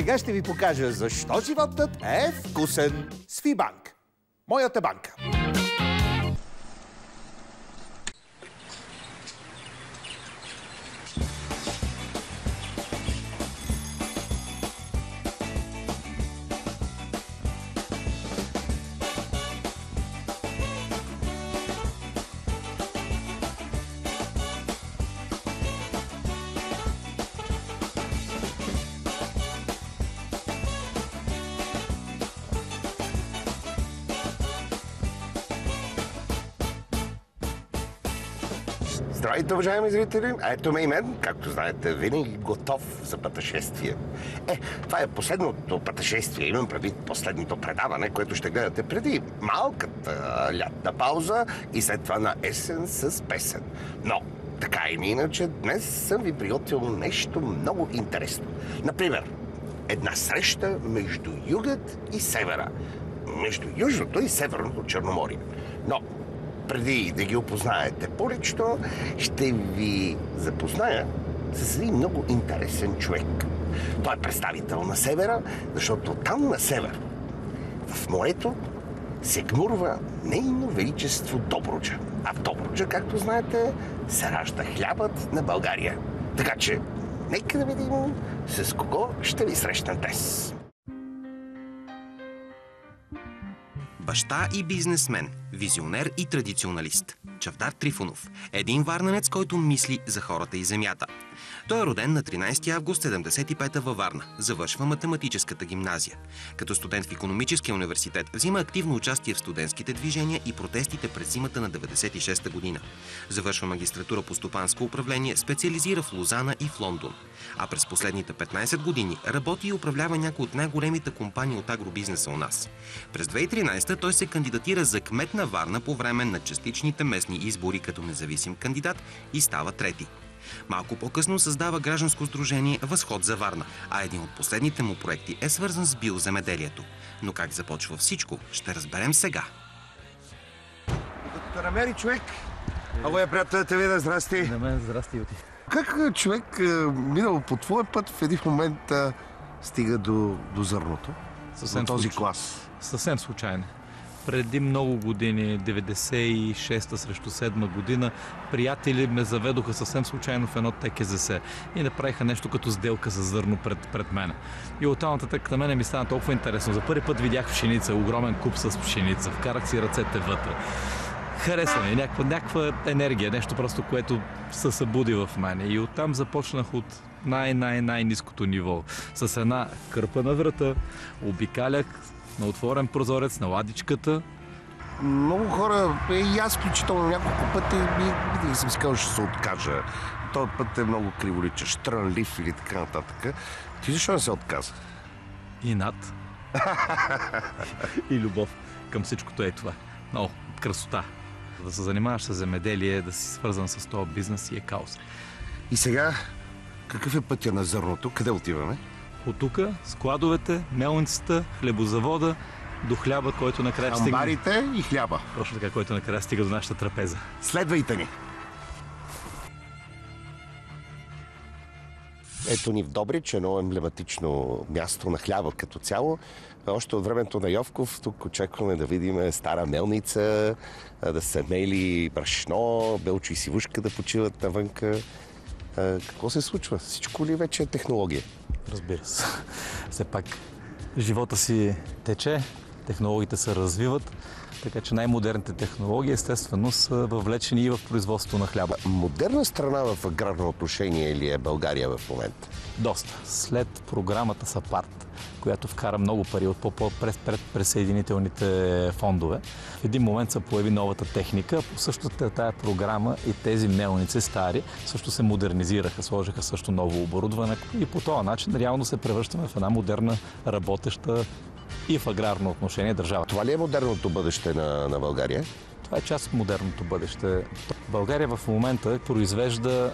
Сега ще ви покажа защо животът е вкусен с Фибанк. Моята банка. Здравейте, уважаеми зрители! Ето ме и мен, както знаете, винаги готов за пътешествие. Това е последното пътешествие, имам предвид последното предаване, което ще гледате преди малката лятна пауза и след това на есен с песен. Но, така и иначе, днес съм ви приготвил нещо много интересно. Например, една среща между югът и севера. Между южното и северното Черноморие. Но преди да ги опознаете по-лично, ще ви запозная с един много интересен човек. Той е представител на севера, защото там на север, в морето, се гмурва нейно величество Добруджа. А в Добруджа, както знаете, се ражда хлябът на България. Така че, нека да видим с кого ще ви срещна днес. Баща и бизнесмен, визионер и традиционалист. Чавдар Трифонов. Един варненец, който мисли за хората и земята. Той е роден на 13 август 1975 във Варна. Завършва математическата гимназия. Като студент в Икономическия университет взима активно участие в студентските движения и протестите през зимата на 1996 година. Завършва магистратура по стопанско управление, специализира в Лозана и в Лондон. А през последните 15 години работи и управлява някои от най-големите компании от агробизнеса у нас. През 2013 той се кандидатира за кмет на Варна по време на частичните местни избори като независим кандидат и става трети. Малко по-късно създава гражданско сдружение „Възход за Варна“, а един от последните му проекти е свързан с биоземеделието. Но как започва всичко, ще разберем сега. Като намери човек, много е приятел да те видя, здрасти. На мен здрасти, Юти. Как човек, минал по твой път, в един момент стига до зърното? До този клас? Съвсем случайно. Преди много години, 96-та срещу 7 година, приятели ме заведоха съвсем случайно в едно ТКЗС и направиха нещо като сделка с зърно пред мен. И оттам нататък на мене ми стана толкова интересно. За първи път видях пшеница, огромен куп с пшеница, вкарах си ръцете вътре. Хареса ми, някаква енергия, нещо просто, което се събуди в мен. И оттам започнах от най-ниското ниво. С една кърпа на врата, обикалях на отворен прозорец, на ладичката. Много хора, и аз включително няколко пъти, винаги съм си казал, ще се откажа. Този път е много криволичащ, трънлив или така нататък. Ти защо не се отказа? Инат. И любов към всичкото е това. Много красота. Да се занимаваш с земеделие, да си свързан с този бизнес и е каос. И сега, какъв е пътя на зърното? Къде отиваме? От тук складовете, мелницата, хлебозавода, до хляба, който накрая стига. Амбарите и хляба. Точно така, който накрая стига до нашата трапеза. Следвайте ни! Ето ни в Добрич, едно емблематично място на хляба като цяло. Още от времето на Йовков тук очакваме да видим стара мелница, да се мели брашно, Белчо и Сивушка да почиват навънка. Какво се случва? Всичко ли вече е технология? Разбира се. Все пак живота си тече, технологиите се развиват, така че най-модерните технологии естествено са въвлечени и в производството на хляба. Модерна страна в аграрно отношение ли е България в момента? Доста. След програмата САПАРТ, която вкара много пари от присъединителните фондове, в един момент се появи новата техника. По същата тая програма и тези мелници стари също се модернизираха, сложиха също ново оборудване и по този начин реално се превръщаме в една модерна, работеща и в аграрно отношение държава. Това ли е модерното бъдеще на България? Това е част от модерното бъдеще. България в момента произвежда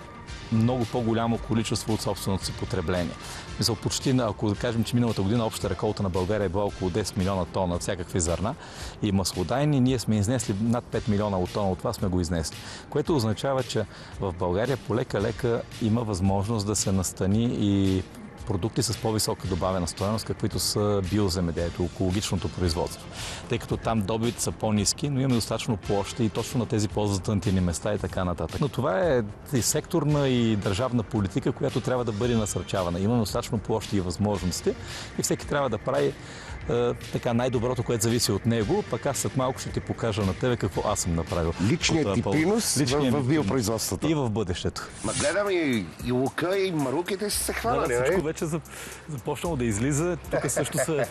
много по-голямо количество от собственото си потребление. Мисля, почти, ако да кажем, че миналата година общата реколта на България е била около 10 милиона тона всякакви зърна и маслодайни, ние сме изнесли над 5 милиона от тона от това сме го изнесли. Което означава, че в България полека-лека има възможност да се настани и продукти с по-висока добавена стойност, каквито са биоземеделието, екологичното производство. Тъй като там добивите са по-ниски, но имаме достатъчно площи и точно на тези по-затънтени места и така нататък. Но това е и секторна и държавна политика, която трябва да бъде насърчавана. Имаме достатъчно площи и възможности и всеки трябва да прави така най-доброто, което зависи от него, пък аз след малко ще ти покажа на тебе какво аз съм направил. Личният ти принос в биопроизводството. И в бъдещето. Ма гледам и лука, и маруките се хванали, всичко вече започнало да излиза. Тук също се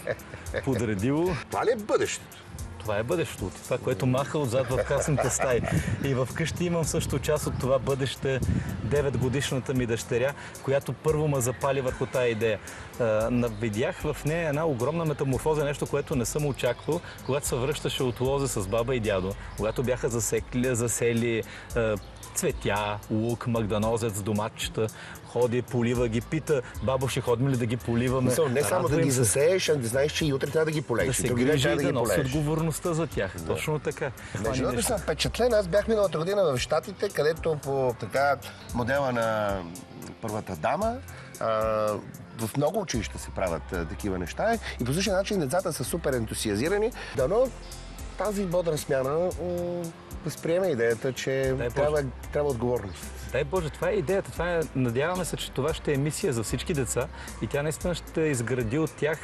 е подредило. Това ли е бъдещето? Това е бъдещето. Това, което маха отзад в касните стаи. И вкъщи имам също част от това бъдеще 9-годишната ми дъщеря, която първо ме запали върху тая идея. Видях в нея една огромна метаморфоза, нещо, което не съм очаквал, когато се връщаше от лозе с баба и дядо, когато бяха засели цветя, лук, магданозец, доматчета, ходи, полива ги, пита, бабо, ще ходим ли да ги поливаме? Не само да ги засееш, а да знаеш, че и утре трябва да ги полееш. Да се грижи и да носи отговорността за тях. Да. Точно така. Между да съм впечатлен. Аз бях миналата година в Щатите, където по така модела на първата дама в много училища се правят такива неща и по същия начин децата са супер ентусиазирани. Дано тази бодра смяна възприема идеята, че трябва отговорност. Дай Боже, това е идеята. Надяваме се, че това ще е мисия за всички деца и тя наистина ще изгради от тях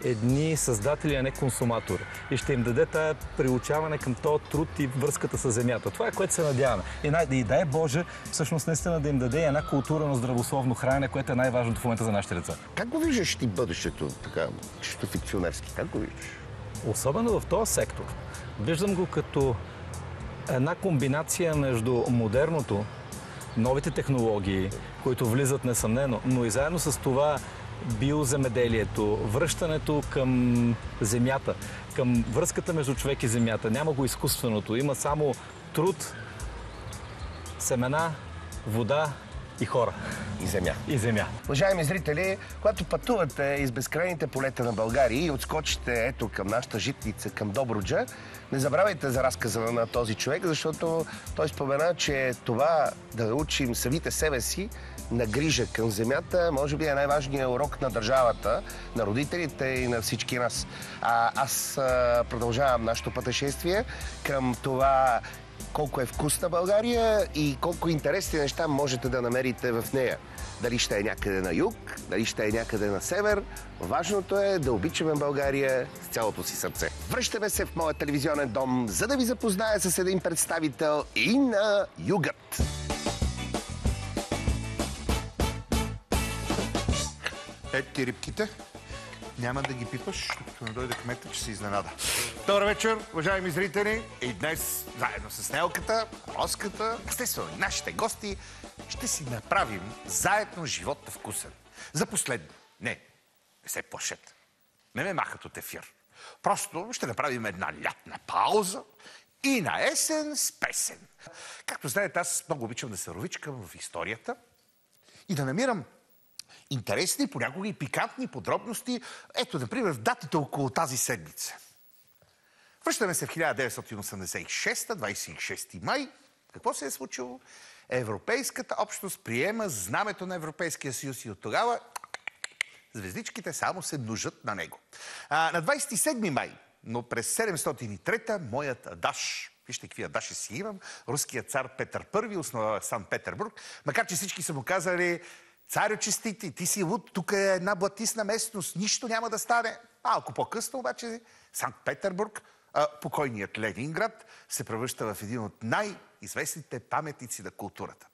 едни създатели, а не консуматори. И ще им даде тая приучаване към този труд и връзката с земята. Това е, което се надяваме. И дай Боже, всъщност наистина да им даде една култура на здравословно хранене, което е най-важното в момента за нашите деца. Как го виждаш ти бъдещето, така, чисто фикционерски? Как го виждаш? Особено в този сектор. Виждам го като една комбинация между модерното, новите технологии, които влизат несъмнено, но и заедно с това биоземеделието, връщането към земята, към връзката между човек и земята. Няма го изкуственото, има само труд, семена, вода и хора. И земя. Уважаеми зрители, когато пътувате из безкрайните полета на България и отскочите ето към нашата житница, към Добруджа, не забравяйте за разказа на този човек, защото той спомена, че това да учим самите себе си на грижа към земята, може би е най-важният урок на държавата, на родителите и на всички нас. Аз продължавам нашето пътешествие към това колко е вкусна България и колко интересни неща можете да намерите в нея. Дали ще е някъде на юг, дали ще е някъде на север. Важното е да обичаме България с цялото си сърце. Връщаме се в моя телевизионен дом, за да ви запозная с един представител и на югът. Ето ти рибките. Няма да ги пипаш, докато не дойде кмета, че се изненада. Добър вечер, уважаеми зрители. И днес, заедно с Нелката, Роската, естествено и нашите гости, ще си направим заедно живота вкусен. За последно. Не се плашете. Не ме махат от ефир. Просто ще направим една лятна пауза и на есен с песен. Както знаете, аз много обичам да се ровичкам в историята и да намирам интересни, понякога и пикантни подробности. Ето, например, в датите около тази седмица. Връщаме се в 1986, 26 май. Какво се е случило? Европейската общност приема знамето на Европейския съюз и от тогава звездичките само се множат на него. На 27 май, но през 703-та, моят адаш, вижте какви адаши си имам, руският цар Петър I основа Санкт-Петербург, макар че всички са му казали: царю честити, ти си луд, тук е една блатисна местност, нищо няма да стане. Малко по-късно обаче Санкт-Петербург, покойният Ленинград, се превръща в един от най-известните паметници на културата.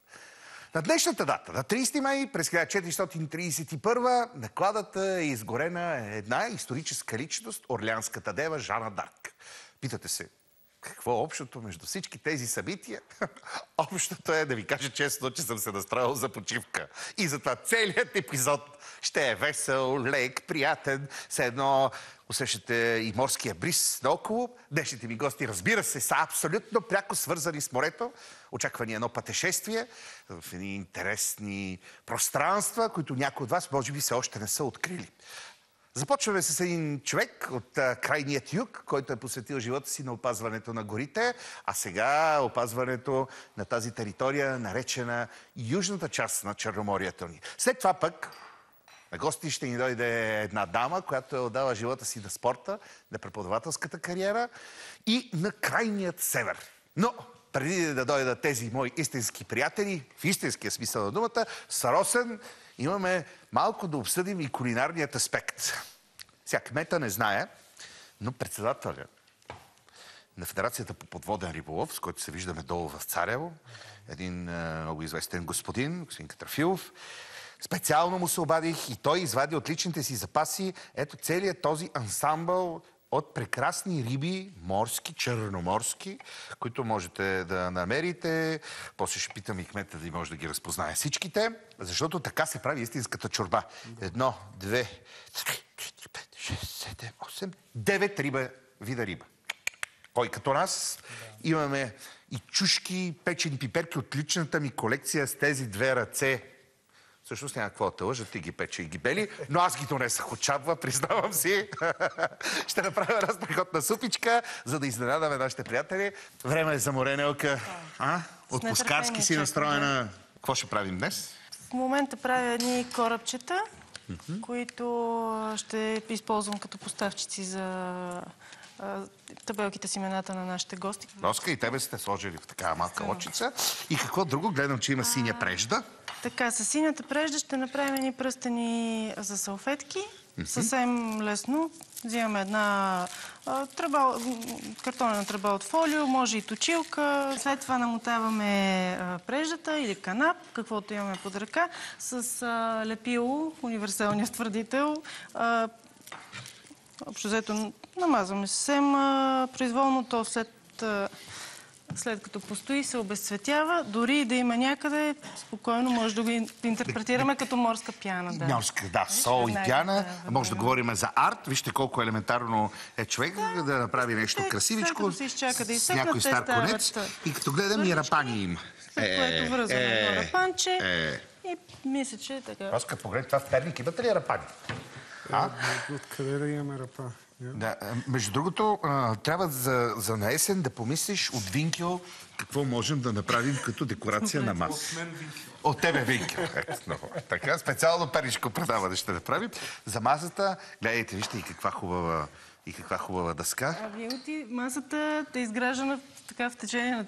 На днешната дата, на 30 май, през 1431, на кладата е изгорена една историческа личност, орлеанската дева Жана Дарк. Питате се, какво е общото между всички тези събития? Общото е, да ви кажа честно, че съм се настроил за почивка. И затова целият епизод ще е весел, лек, приятен, все едно усещате и морския бриз наоколо. Днешните ми гости, разбира се, са абсолютно пряко свързани с морето. Очаква ни едно пътешествие в едни интересни пространства, които някои от вас може би все още не са открили. Започваме с един човек от крайният юг, който е посветил живота си на опазването на горите, а сега опазването на тази територия, наречена южната част на Черноморието ни. След това пък На гости ще ни дойде една дама, която е отдала живота си на спорта, на преподавателската кариера и на крайният север. Но преди да дойдат тези мои истински приятели, в истинския смисъл на думата, с Росен имаме малко да обсъдим и кулинарният аспект. Сега кмета не знае, но председателя на Федерацията по подводен риболов, с който се виждаме долу в Царево, един много известен господин Катрафилов, специално му се обадих и той извади от личните си запаси ето целият този ансамбъл от прекрасни риби, морски, черноморски, които можете да намерите. После ще питам и кмета да може да ги разпознае всичките, защото така се прави истинската чорба. 1, 2, 3, 4, 5, 6, 7, 8, 9 вида риба. Кой като нас? Да. Имаме и чушки, печени пиперки от личната ми колекция с тези 2 ръце. Всъщност няма какво да лъжа, ти ги пече и ги бели, но аз ги донесах от Чабва, признавам си. Ще направя една страхотна супичка, за да изненадаме нашите приятели. Време е за море, Нелка. Отпускарски си настроена. Какво ще правим днес? В момента правя едни корабчета, които ще използвам като поставчици за табелките с имената на нашите гости. Роска, и тебе сте сложили в такава малка лодчица. И какво друго? Гледам, че има синя прежда. Така, с синята прежда ще направим едни пръстени за салфетки. Съвсем лесно. Взимаме една картонена тръба от фолио, може и точилка. След това намотаваме преждата или канап, каквото имаме под ръка, с лепило, универсалния ствърдител. Общо взето намазваме съвсем произволно, то след като постои се обезцветява, дори да има някъде, спокойно може да го интерпретираме като морска пяна. Да. Морска, да, сол и пяна. Може да говорим за арт. Вижте колко елементарно е човек да направи нещо красивичко с някой стар конец. И като гледам и рапани има. След което връзваме едно рапанче и мисля, че така. Роска, поглед, това в Перник имате ли рапани? Откъде да имаме рапа? Да, между другото, трябва за наесен да помислиш от Винкел какво можем да направим като декорация на маса. От тебе, Винкел. Така, специално пернишко предаване ще направим. За масата, гледайте, вижте и каква хубава дъска. Масата е изграждана така в течение на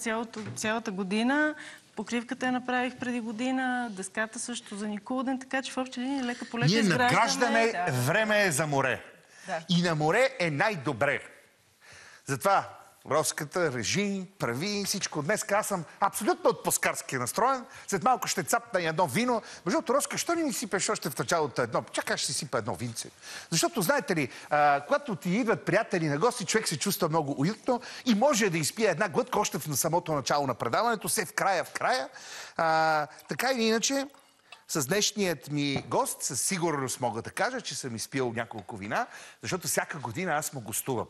цялата година. Покривката я направих преди година, дъската също за Никулден, така че в общи линии лека по лека изграждаме. Ние надграждаме, време е за море. Да. И на море е най-добре. Затова Роската режи, прави всичко. Днес аз съм абсолютно отпускарски настроен. След малко ще цапна и едно вино. Между другото, Роска, що не ми сипеш още в началото едно? Чакай, ще си сипа едно винце. Защото, знаете ли, когато ти идват приятели на гости, човек се чувства много уютно и може да изпие една глътка още в самото начало на предаването, все в края. Така или иначе, с днешният ми гост със сигурност мога да кажа, че съм изпил няколко вина, защото всяка година аз му гостувам.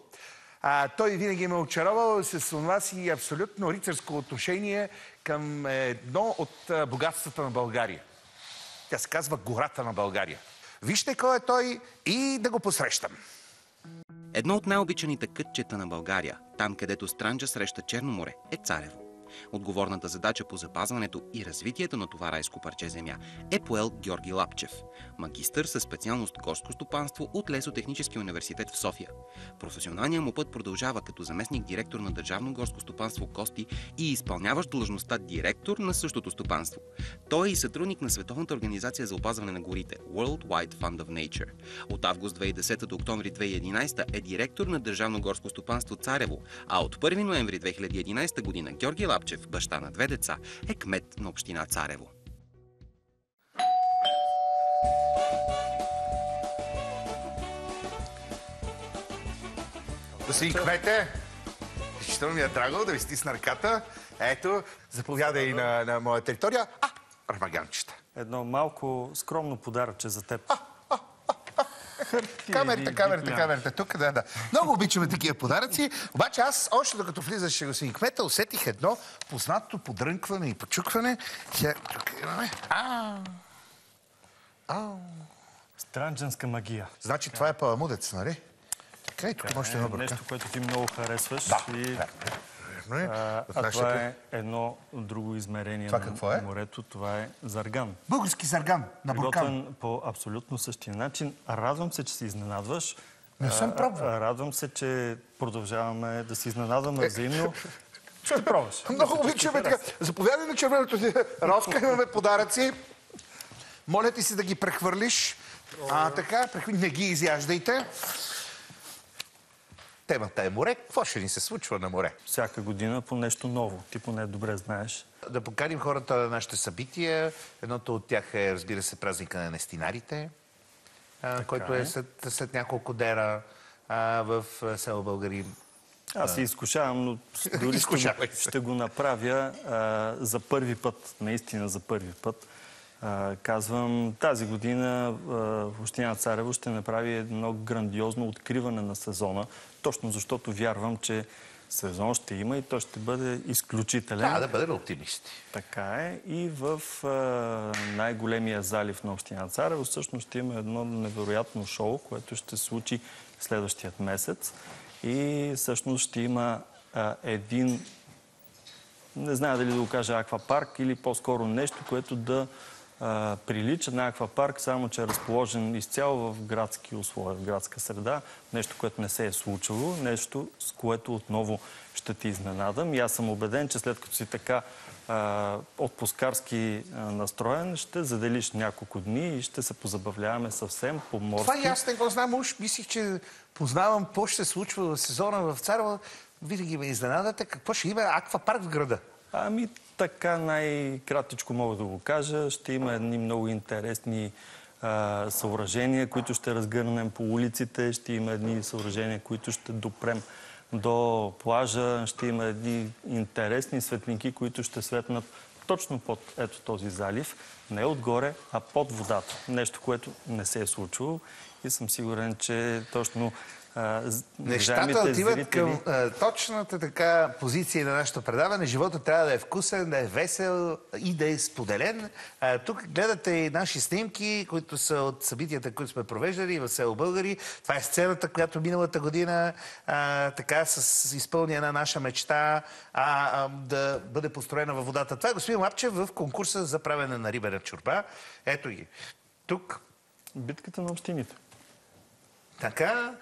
Той винаги ме очаровал с това си абсолютно рицарско отношение към едно от богатствата на България. Тя се казва гората на България. Вижте кой е той и да го посрещам. Едно от най-обичаните кътчета на България, там където Странджа среща Черно море, е Царево. Отговорната задача по запазването и развитието на това райско парче земя е поел Георги Лапчев, магистър със специалност горско стопанство от Лесотехническия университет в София. Професионалният му път продължава като заместник-директор на Държавно горско стопанство Кости и изпълняващ длъжността директор на същото стопанство. Той е и сътрудник на Световната организация за опазване на горите World Wide Fund of Nature. От август 2010 до октомври 2011 е директор на Държавно горско стопанство Царево, а от 1 ноември 2011 година Георги Лапчев, баща на 2 деца, е кмет на община Царево. Господин кмете, изключително ми е драго да ви стисна ръката. Ето, заповядай на моя територия. Армаганчета. Едно малко скромно подаръче за теб. Камерата, тук, да. Много обичаме такива подаръци. Обаче аз, още докато влизаше господин кмета, усетих едно познато подрънкване и почукване. Тук имаме. Странджанска магия. Значи това е паламудец, нали? Така и тук може да нещо, което ти много харесваш. Да. Вярно е. Това е едно друго измерение Това какво е? на морето. Това е зарган. Български зарган на буркан. Приготвен по абсолютно същия начин. Радвам се, че се изненадваш. Не съм пробвал. Радвам се, че продължаваме да се изненадваме взаимно. Ще пробваш. Много обичаме така. Заповядай на червеното ти. Роска, имаме подаръци. Моля ти се да ги прехвърлиш. Така, не ги изяждайте. Темата е море. Какво ще ни се случва на море? Всяка година по нещо ново. Ти поне добре знаеш. Да поканим хората на нашите събития. Едното от тях е, разбира се, празника на нестинарите, който е след няколко дена в село Българин. Аз се изкушавам, но дори ще го направя за първи път. Наистина за първи път. Казвам, тази година в община Царево ще направи едно грандиозно откриване на сезона, точно защото вярвам, че сезон ще има и той ще бъде изключителен. Да бъдем оптимисти. Така е. И в най-големия залив на община Царево всъщност ще има едно невероятно шоу, което ще се случи следващият месец. И всъщност ще има един, не знае дали да го кажа аквапарк или по-скоро нещо, което да прилича на аквапарк, само че е разположен изцяло в градски условия, в градска среда. Нещо, което не се е случило, нещо, с което отново ще ти изненадам. И аз съм убеден, че след като си така отпускарски настроен, ще заделиш няколко дни и ще се позабавляваме съвсем по-морски. Това и аз не го знам, уж мислих, че познавам какво ще се случва в сезона в Царево. Винаги ме изненадате. Какво ще има аквапарк в града? Ами така най-кратичко мога да го кажа. Ще има едни много интересни съоръжения, които ще разгърнем по улиците. Ще има едни съоръжения, които ще допрем до плажа. Ще има едни интересни светлинки, които ще светнат точно под ето този залив. Не отгоре, а под водата. Нещо, което не се е случило. И съм сигурен, че точно нещата отиват към точната така позиция на нашето предаване. Животът трябва да е вкусен, да е весел и да е споделен. Тук гледате и наши снимки, които са от събитията, които сме провеждали в село Българи. Това е сцената, която миналата година така с изпълни една наша мечта да бъде построена във водата. Това е господин Лапчев в конкурса за правене на рибена чорба. Ето ги. Тук. Битката на общините. Така.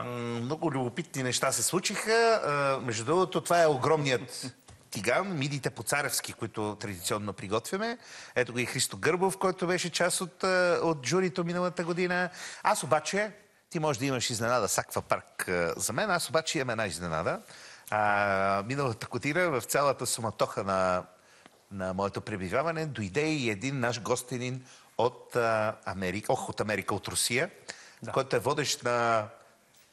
Много любопитни неща се случиха. Между другото, това е огромният тиган, мидите по-царевски, които традиционно приготвяме. Ето го и Христо Гърбов, който беше част от журито миналата година. Аз обаче, ти можеш да имаш изненада с аквапарк за мен, аз обаче имам една изненада. Миналата година в цялата суматоха на моето пребиваване дойде и един наш гостенин от Америка, от Русия, който е водещ на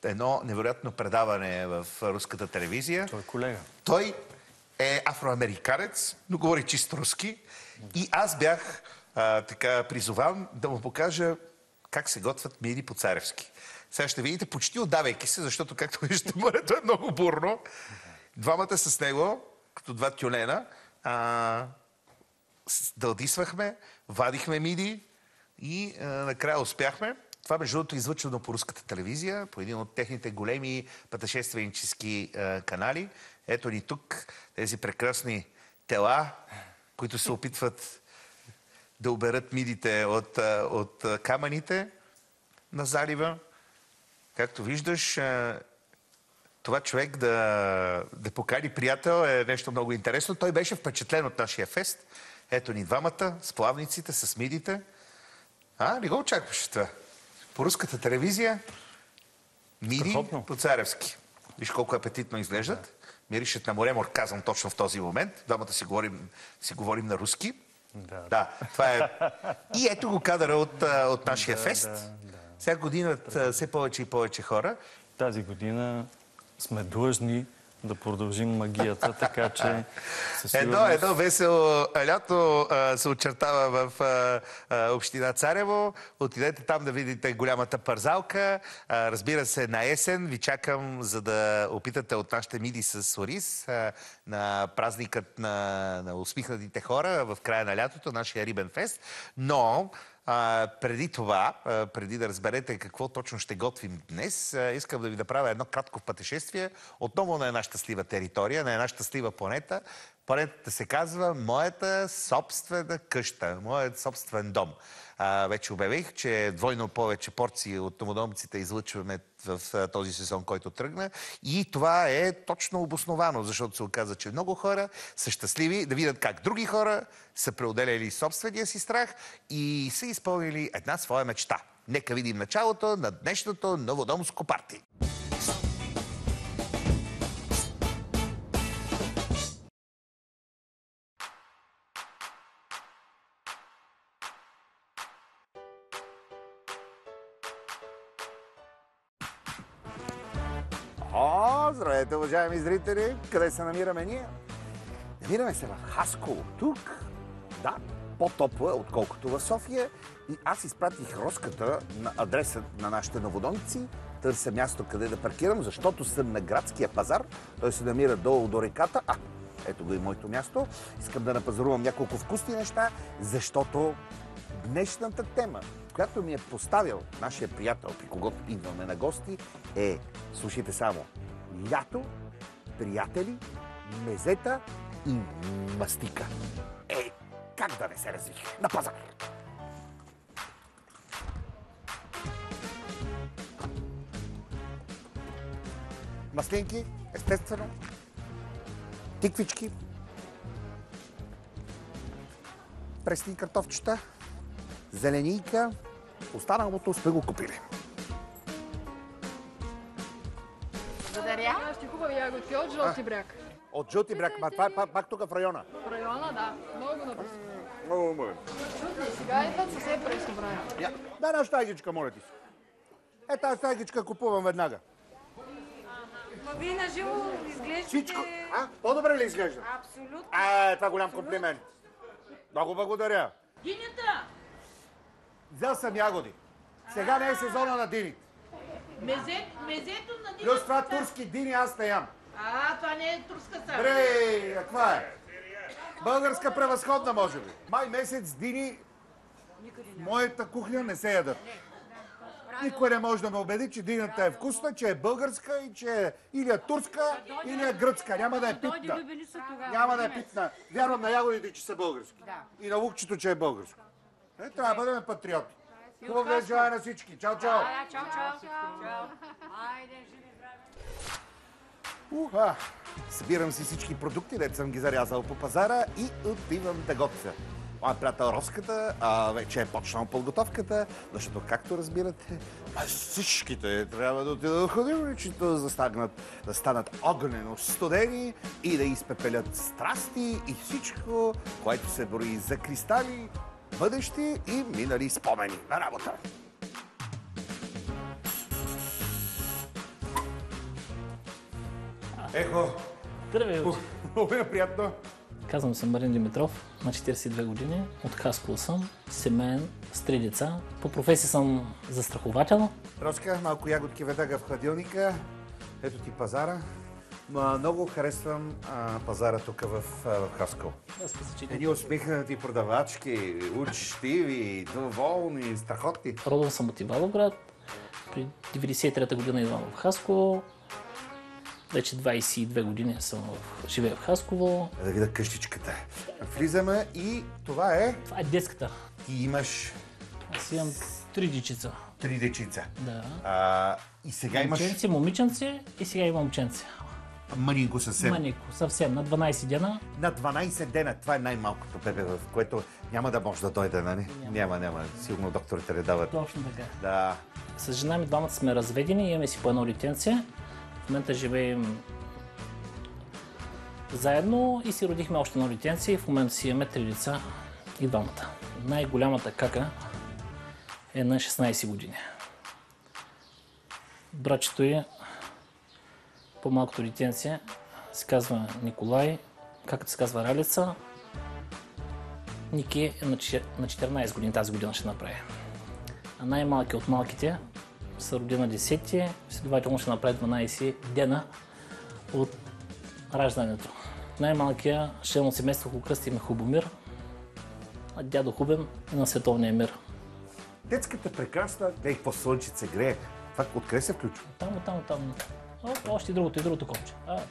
едно невероятно предаване в руската телевизия. Той е колега. Той е афроамериканец, но говори чисто руски. И аз бях така призован да му покажа как се готвят миди по-царевски. Сега ще видите, почти отдавайки се, защото, както виждате, морето е много бурно. Двамата с него, като два тюлена, дълдисвахме, вадихме миди и накрая успяхме. Това, между другото, излъчвано по руската телевизия, по един от техните големи пътешественически канали. Ето ни тук тези прекрасни тела, които се опитват да оберат мидите от камъните на залива. Както виждаш, това човек да покани приятел е нещо много интересно. Той беше впечатлен от нашия фест. Ето ни двамата с плавниците, с мидите. Не го очакваш това. По руската телевизия миди по-царевски. Виж колко апетитно изглеждат. Миришат на море, казвам точно в този момент. Двамата си говорим на руски. Да, това е. И ето го кадъра от нашия фест. Всяка година все повече и повече хора. Тази година сме длъжни да продължим магията, така че... Едно весело лято се очертава в община Царево. Отидете там да видите голямата парзалка. Разбира се, на есен ви чакам, за да опитате от нашите миди с ориз на празникът на усмихнатите хора в края на лятото, нашия рибен фест. Но Преди това, преди да разберете какво точно ще готвим днес, искам да ви направя едно кратко пътешествие отново на една щастлива територия, на една щастлива планета. Планетата се казва Моята собствена къща, моят собствен дом. Вече обявих, че двойно повече порции от домодомците излъчваме в този сезон, който тръгна. И това е точно обосновано, защото се оказа, че много хора са щастливи да видят как други хора са преодолели собствения си страх и са изпълнили една своя мечта. Нека видим началото на днешното новодомско парти. Здравейте, уважаеми зрители! Къде се намираме ние? Намираме се в Хасково. Тук, да, по-топло е, отколкото в София. И аз изпратих Роската на адреса на нашите новодомци. Търся място къде да паркирам, защото съм на градския пазар. Той се намира долу до реката. Ето го и моето място. Искам да напазарувам няколко вкусни неща, защото днешната тема, която ми е поставил нашия приятел, при когото идваме на гости, е, слушайте само, лято, приятели, мезета и мастика. Как да не се развих? На пазар! Маслинки, естествено, тиквички, пресни картофчета, зеленийка, останалото сме го купили. Благодаря. Ще хубави ягодки от Жълти бряг. От Жълти бряг, това е пак тук в района. В района, да. Много напред. Много мъж. Чудни, сега идват съвсем пресно време. Дай една стайгичка, моля ти се. Тази стайгичка купувам веднага. Ма вие на живо изглеждате... Всичко. По-добре ли изглежда? Абсолютно. Това е голям комплимент. Много благодаря. Динята! Взел съм ягоди. Сега не е сезона на дини. Мезето на динята... Плюс това турски дини аз не ям. Това не е турска сара. Добре, каква е? Българска превъзходна, може би. Май месец дини в моята кухня не се ядат. Никой не може да ме убеди, че дината е вкусна, че е българска и че е или е турска, или е гръцка. Няма да е питна. Няма да е питна. Вярвам на ягодите, че са български. И на лукчето, че е българско. Трябва да бъдем патриоти. Хубав ден желая на всички. Чао, чао! Чао, чао! Айде, живи, брат! Събирам си всички продукти, дето съм ги зарязал по пазара и отивам да готвя. Моя приятел Роската вече е почнал подготовката, защото, както разбирате, всичките трябва да отидат в хладилничето, да станат огнено студени и да изпепелят страсти и всичко, което се брои за кристали, бъдещи и минали спомени на работа. Ехо! Здравей, Много е приятно. Казвам се Марин Димитров, на 42 години, от Хасково съм, семейен, с 3 деца. По професия съм застраховател. Роска, малко ягодки веднага в хладилника. Ето ти пазара. Много харесвам пазара тук в Хасково. Едни усмихнати продавачки, учтиви, доволни, страхотни. Родом съм от Ивайловград. При 93-та година идвам в Хасково. Вече 22 години живея в Хасково. Да видя къщичката. Влизаме и това е... Това е детската. Ти имаш... Аз имам 3 дечица. 3 дечица. Да. И сега имаш... Момченце, момиченце и сега има момченце. Манинко съвсем. Манинко, съвсем. На 12 дена. На 12 дена. Това е най-малкото бебе, в което няма да може да дойде, нали? Няма. Сигурно докторите не дават. Точно така. Да. С жена ми двамата сме разведени, имаме си по едно детенце. В момента живеем заедно и си родихме още едно детенце и в момента си имаме 3 деца и двамата. Най-голямата кака е на 16 години. Братчето е по-малкото детенце се казва Николай, както се казва Ралица. Ники е на 14 години, тази година ще направи. А най-малкият от малките са родени на 10, следователно ще направи 12 дена от раждането. Най-малкият член от семейството го кръстиме Хубомир, а дядо Хубен е на световния мир. детската е прекрасна. Ей, какво слънчице грее. Това откъде се включва? Там. Още другото копче. Така.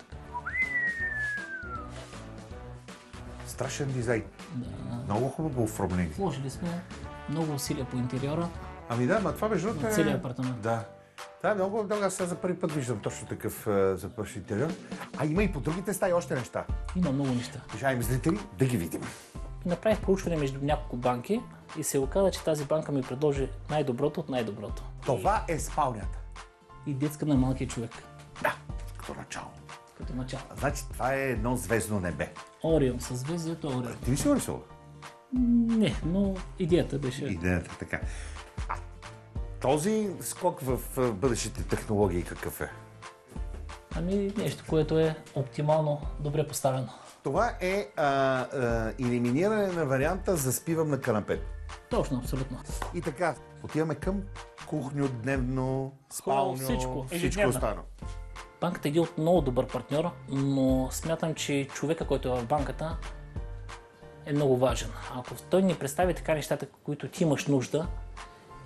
Страшен дизайн. Много хубаво оформление. Вложили сме много усилия по интериора. Ами да, ма това между другото е... Целият апартамент. Да. Това е много. Аз сега за първи път виждам точно такъв запъш интериор. А има и по другите стаи още неща. Има много неща. Уважаеми зрители, да ги видим. Направих проучване между няколко банки и се оказа, че тази банка ми предложи най-доброто от най-доброто. Това е спалнята. И детска на малкия човек. Да, като начало. Като начало. Значи това е едно звездно небе. Орион със звездето Орион. Ти ли си го рисувал? Не, но идеята беше... Идеята така. А този скок в бъдещите технологии какъв е? Ами нещо, което е оптимално добре поставено. Това е елиминиране на варианта заспивам на канапе. Точно, абсолютно. И така, отиваме към кухню, дневно, спално, всичко останало. Банката е от много добър партньор, но смятам, че човека, който е в банката, е много важен. Ако той ни представи така нещата, които ти имаш нужда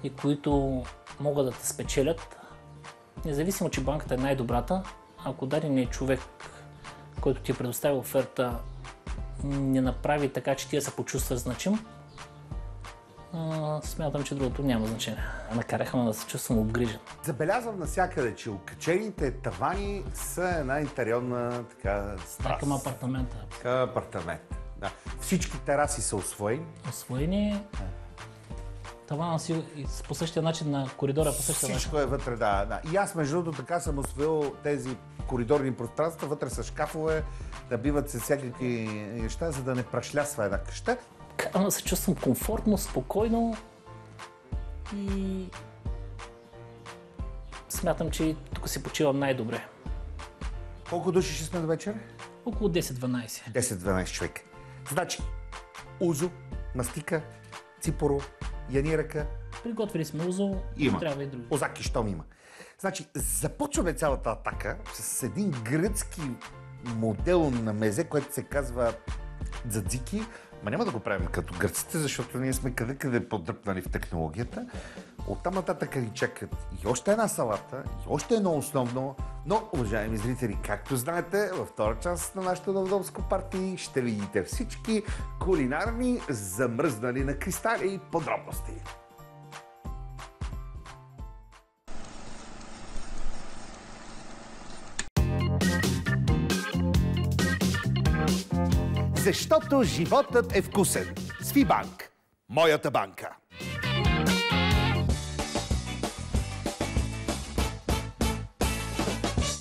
и които могат да те спечелят, независимо, че банката е най-добрата, ако даденият човек, който ти е предоставил оферта, не направи така, че ти да се почувстваш значим, смятам, че другото няма значение. Накараха ме да се чувствам обгрижен. Забелязвам навсякъде, че окачените тавани са една интериорна така страст. Към апартамента. Към апартамент. Да. Всички тераси са усвоени. Освоени. Тавана си по същия начин на коридора, по същия начин. Всичко е вътре, да. И аз между другото така съм усвоил тези коридорни пространства, вътре са шкафове, да биват се всякакви неща, за да не прашлясва една къща. Карам да се чувствам комфортно, спокойно и смятам, че тук си почивам най-добре. Колко души ще сме до вечер? Около 10-12. 10-12 човека. Значи, узо, мастика, ципоро, яниръка. Приготвили сме узо, Има. трябва и други. Озаки, щом има. Значи, започваме цялата атака с един гръцки модел на мезе, което се казва дзадзики. Ма няма да го правим като гърците, защото ние сме къде подръпнали в технологията. Оттам нататък ни чакат и още една салата, и още едно основно. Но, уважаеми зрители, както знаете, във втора част на нашето Давидовско парти ще видите всички кулинарни замръзнали на кристали подробности. Защото животът е вкусен. Свибанк. Моята банка.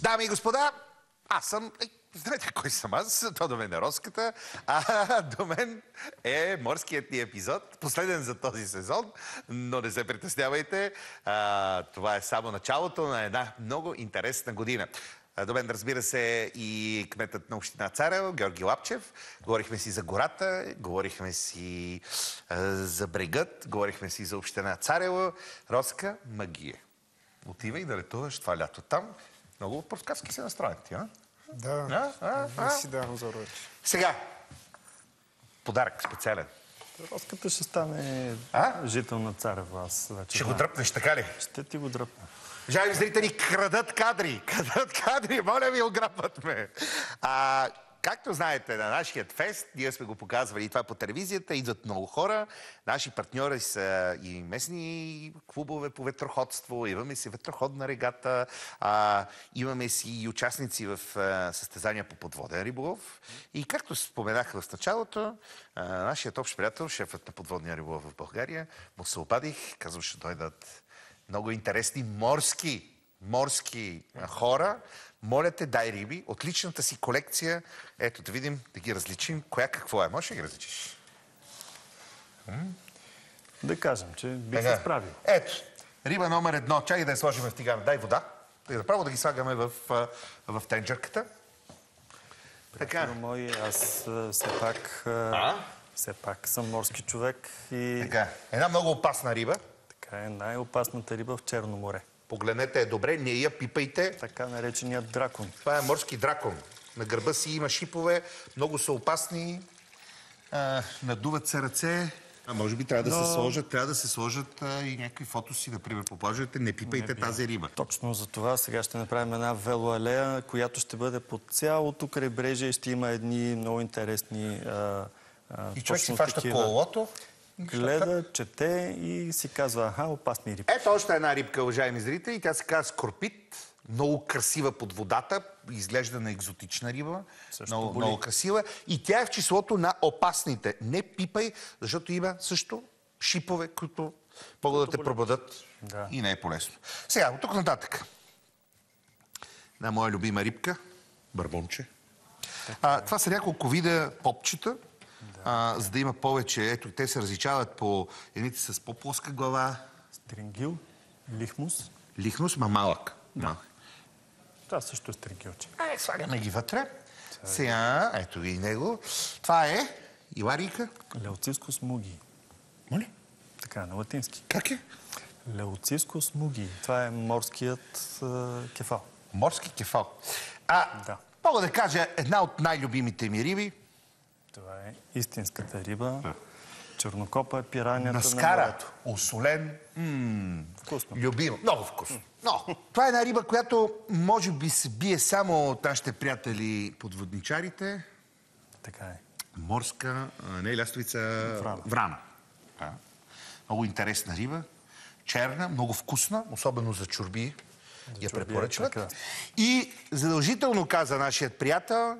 Дами и господа, аз съм... Знаете кой съм аз? Това до мен е Роската, а до мен е морският ни епизод, последен за този сезон, но не се притеснявайте. Това е само началото на една много интересна година. До мен, разбира се, и кметът на община Царево, Георги Лапчев. Говорихме си за гората, говорихме си за брегът, говорихме си за община Царево. Роска, магия. Отивай да летуваш това лято там. Много по-сказки се настроен ти, а? Да. Си давам за уроки. Сега, подарък специален. Роската ще стане жител на Царево. Аз вече ще го дръпнеш, така ли? Ще ти го дръпна. Уважаеми зрители, крадат кадри, моля ви, ограбват ме. Както знаете, на нашия фест, ние сме го показвали и това по телевизията, идват много хора. Наши партньори са и местни клубове по ветроходство, имаме си ветроходна регата, имаме си и участници в състезания по подводен риболов. И както споменах в началото, нашият общ приятел, шефът на подводния риболов в България, му се обадих, казвам, ще дойдат много интересни морски хора. Моля те, дай риби от личната си колекция. Ето да видим, да ги различим. Коя какво е? Можеш да ги различиш? Да кажем, че би се справил. Ето, риба номер 1. Чакай да я сложим в тигана. Дай вода. И направо да ги слагаме в тенджерката. Така. Мой, аз все пак съм морски човек и... Така, една много опасна риба. Така е най-опасната риба в Черно море. Погледнете е добре, не я пипайте. Така нареченият дракон. Това е морски дракон. На гърба си има шипове, много са опасни, надуват се ръце. А може би трябва да се сложат и някакви фотоси, например, по плажовете. Не пипайте тази риба. Точно за това сега ще направим една велоалея, която ще бъде по цялото крайбрежие и ще има едни много интересни и човек си фаща колелото. Гледа, чете и си казва, аха, опасни рибки. Ето още една рибка, уважаеми зрители. Тя се казва скорпит. Много красива под водата. Изглежда на екзотична риба. Много красива. И тя е в числото на опасните. Не пипай, защото има също шипове, които могат да те пробудат. Да. И не е полезно. Сега, от тук нататък. Една моя любима рибка. Барбонче. Това са няколко вида попчета. За да има повече. Ето, те се различават по едните с по-плоска глава. Стрингил, лихмус. Лихмус, ма малък. Да. Това също е стрингилче. Слагаме ги вътре. Сега, ето ги и него. Това е иларийка. Леоцискус муги. Моля? Така, на латински. Как е? Леоцискус муги. Това е морският кефал. Морски кефал. Да. Мога да кажа една от най-любимите ми риби. Това е истинската риба. Чернокопа е пиранята на наскара, морето. осолен. Вкусно. Любимо. Много вкусно. Но, това е една риба, която може би се бие само от нашите приятели подводничарите. Така е. Морска, не лястовица, врана. Много интересна риба. Черна, много вкусна, особено за чорби. Я препоръчват. И задължително каза нашият приятел,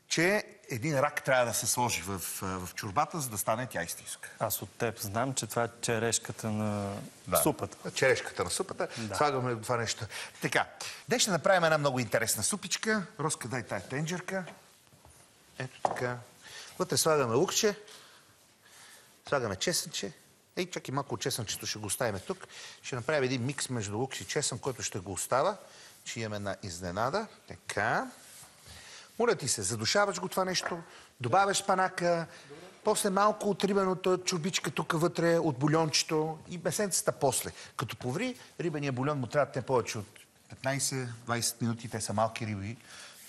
че един рак трябва да се сложи в чорбата, за да стане тя истинска. Аз от теб знам, че това е черешката на супата. Черешката на супата. Да. Слагаме това нещо. Така, днес ще направим една много интересна супичка. Роска, дай тая тенджерка. Ето така. Вътре слагаме лукче. Слагаме чесънче. Чак и малко от чесънчето ще го оставим тук. Ще направим един микс между лук и чесън, който ще го остава. Ще имаме една изненада. Така. Моля ти се, задушаваш го това нещо, добавяш панака, после малко от рибената чорбичка тук вътре, от бульончето и месенцата после. Като поври, рибения бульон му трябва не повече от 15-20 минути. Те са малки риби.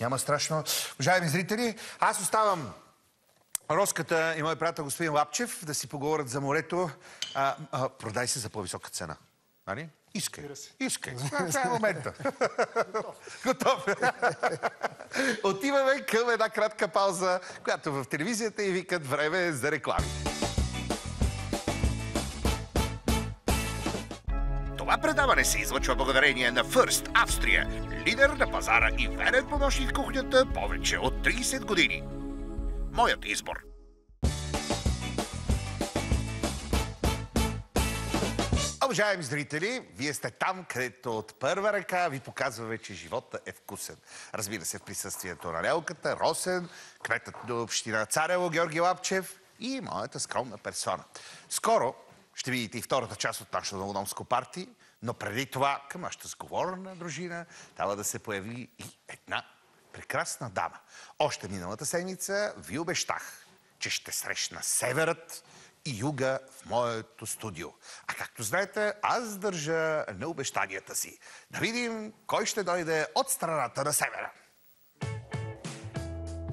Няма страшно. Уважаеми зрители, аз оставам Роската и мой приятел господин Лапчев да си поговорят за морето. Продай се за по-висока цена. Нали? Искай. Това е момента. Готов. Отиваме към една кратка пауза, която в телевизията и викат време за реклами. Това предаване се излъчва благодарение на Фърст Австрия, лидер на пазара и верен помощник в кухнята повече от 30 години. Моят избор. Уважаеми зрители, вие сте там, където от първа ръка ви показваме, че живота е вкусен. Разбира се, в присъствието на Лелката, Росен, кметът на община Царево, Георги Лапчев и моята скромна персона. Скоро ще видите и втората част от нашото новодомско парти, но преди това към нашата сговорна дружина трябва да се появи и една прекрасна дама. Още миналата седмица ви обещах, че ще срещна северът и юга в моето студио. А както знаете, аз държа на обещанията си. Да видим кой ще дойде от страната на севера.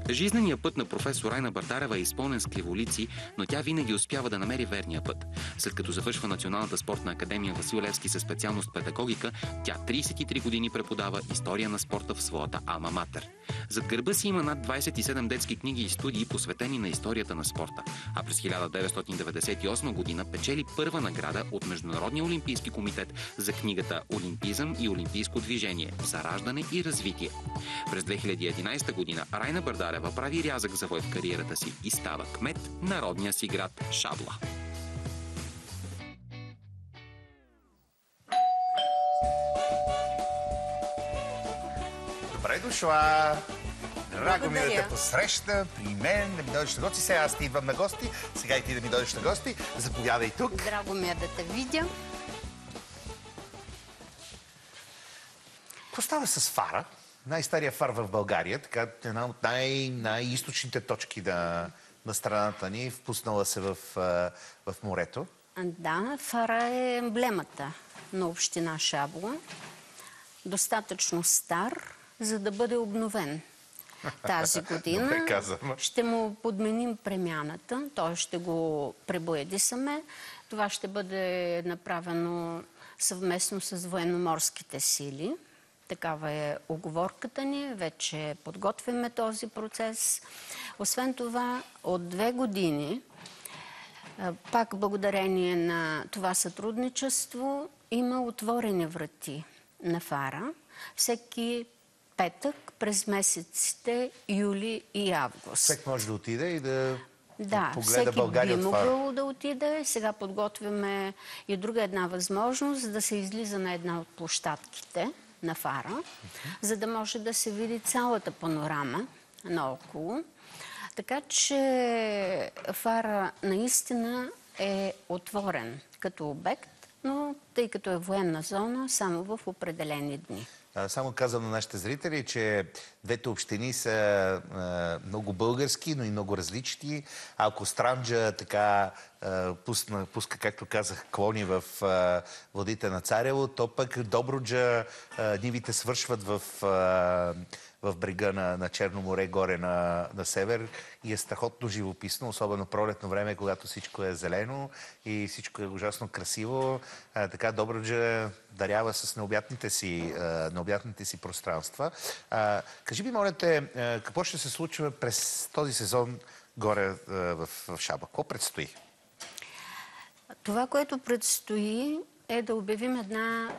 Жизненият път на професор Райна Бърдарева е изпълнен с криволици, но тя винаги успява да намери верния път. След като завършва Националната спортна академия Васил Левски със специалност педагогика, тя 33 години преподава история на спорта в своята алма матер. Зад гърба си има над 27 детски книги и студии, посветени на историята на спорта. А през 1998 година печели първа награда от Международния олимпийски комитет за книгата «Олимпизъм и олимпийско движение. За раждане и развитие». През 2011 година Райна Бърдарева прави рязък завой в кариерата си и става кмет на родния си град Шабла. Добре дошла! Драго ми да те посрещна при мен, да ми дойдеш на гости. Сега аз ти идвам на гости, сега и ти да ми дойдеш на гости. Заповядай тук. Драго ми е да те видя. Какво става с фара? Най-стария фар в България, така една от най-източните точки на страната ни, впуснала се в морето. Да, фара е емблемата на община Шабла. Достатъчно стар, за да бъде обновен. тази година. Добре казано. Ще му подменим премяната. Той ще го пребоядисаме. Това ще бъде направено съвместно с военноморските сили. Такава е уговорката ни. Вече подготвяме този процес. Освен това, от 2 години, пак благодарение на това сътрудничество, има отворени врати на ФАРА. Всеки петък през месеците юли и август. Всеки може да отиде и да погледа всеки България би от ФАРА. могъл да отиде. Сега подготвяме и друга една възможност да се излиза на една от площадките на ФАРА, за да може да се види цялата панорама наоколо. Така че ФАРА наистина е отворен като обект, но тъй като е военна зона, само в определени дни. Само казвам на нашите зрители, че двете общини са много български, но и много различни. Ако Странджа така пуска, както казах, клони в водите на Царево, то пък Добруджа нивите свършват в брега на Черно море, горе на север, и е страхотно живописно, особено пролетно време, когато всичко е зелено и всичко е ужасно красиво. Така Добруджа дарява с необятните си пространства. Кажи ми, моля те, какво ще се случва през този сезон горе в Шабла? Какво предстои? Това, което предстои, е да обявим една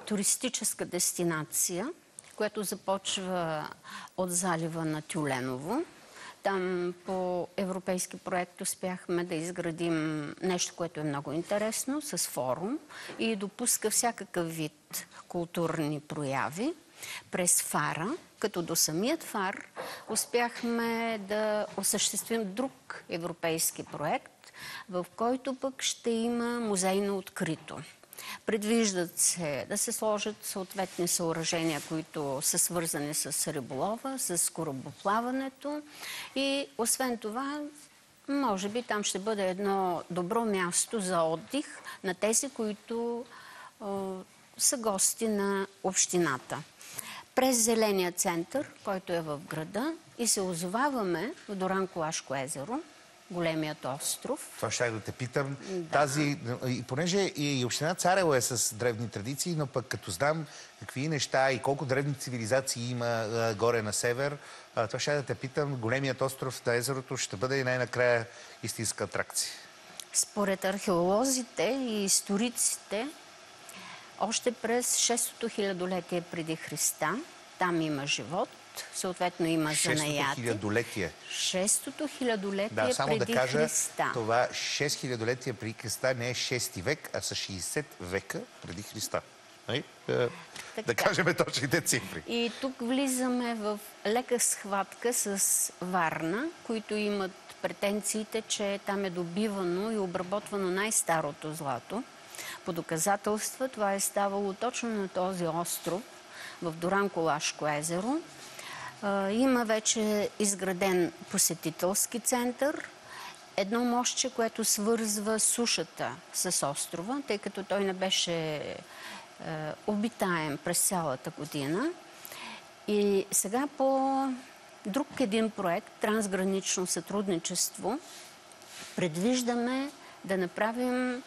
туристическа дестинация, което започва от залива на Тюленово. Там по европейски проект успяхме да изградим нещо, което е много интересно, с форум и допуска всякакъв вид културни прояви. През ФАРА, като до самият ФАР, успяхме да осъществим друг европейски проект, в който пък ще има музей на открито. Предвиждат се да се сложат съответни съоръжения, които са свързани с риболова, с корабоплаването и освен това, може би там ще бъде едно добро място за отдих на тези, които са гости на общината. През Зеления център, който е в града, и се озоваваме в Дуранкулашко езеро, големият остров. Това ще да те питам. Да. И понеже и община Царево е с древни традиции, но пък като знам какви неща и колко древни цивилизации има горе на север, това ще да те питам, големият остров на езерото ще бъде и най-накрая истинска атракция. Според археолозите и историците, още през 6-то хилядолетие преди Христа, там има живот, съответно има занаяти. 6-то хилядолетие. 6-то хилядолетие Да, само преди да кажа, Христа. това 6 хилядолетие преди Христа не е 6 век, а са 60 века преди Христа. Да кажем точните цифри. И тук влизаме в лека схватка с Варна, които имат претенциите, че там е добивано и обработвано най-старото злато. По доказателства това е ставало точно на този остров в Дуранкулашко езеро. Има вече изграден посетителски център, едно мостче, което свързва сушата с острова, тъй като той не беше обитаем през цялата година. И сега по друг един проект, трансгранично сътрудничество, предвиждаме да направим